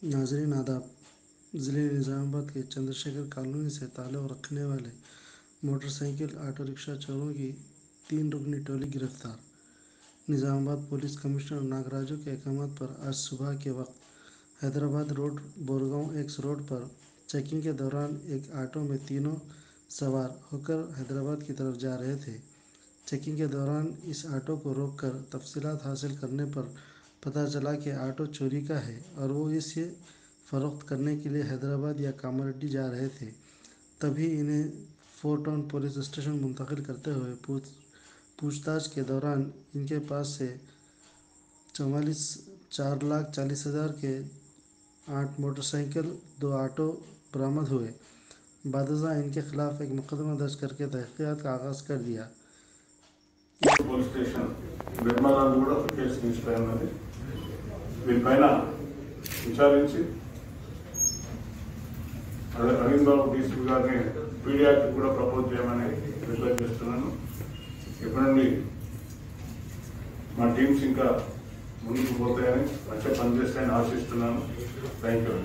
नाजरीन आदाब। ज़िले निज़ामाबाद के चंद्रशेखर कॉलोनी से ताल्लुक़ रखने वाले मोटरसाइकिल ऑटो रिक्शा चोरों की 3 रुकनी टोली गिरफ्तार। निज़ामाबाद पुलिस कमिश्नर नागराजू के अहकाम पर आज सुबह के वक्त Hyderabad road Borgaon x road पर चेकिंग के दौरान एक ऑटो में तीनों सवार होकर हैदराबाद की तरफ जा रहे थे। चेकिंग के दौरान इस ऑटो को रोककर तफसीलात हासिल करने पर पता चला कि ऑटो चोरी का है और वो इसे फ़रोख्त करने के लिए हैदराबाद या कामारेड्डी जा रहे थे। तभी इन्हें 4 टाउन पुलिस स्टेशन मुंतकिल करते हुए पूछताछ के दौरान इनके पास से 4,40,000 के 8 मोटरसाइकिल 2 ऑटो बरामद हुए। बादशाह इनके खिलाफ एक मुकदमा दर्ज करके तहक़ीक़ात का आगाज़ कर दिया। పోలీస్ స్టేషన్ నిర్మలాలు కూడా కేసు రిజిస్టర్ అయినది। దీనిపైన విచారించి అరవింద్ బాబు డీసీపీ గారిని పీడియాకి కూడా ప్రపోజ్ చేయమని రిక్వెస్ట్ చేస్తున్నాను। ఇప్పటి నుండి మా టీమ్స్ ఇంకా ముందుకు పోతాయని మంచిగా పనిచేస్తాయని ఆశిస్తున్నాను। Thank you.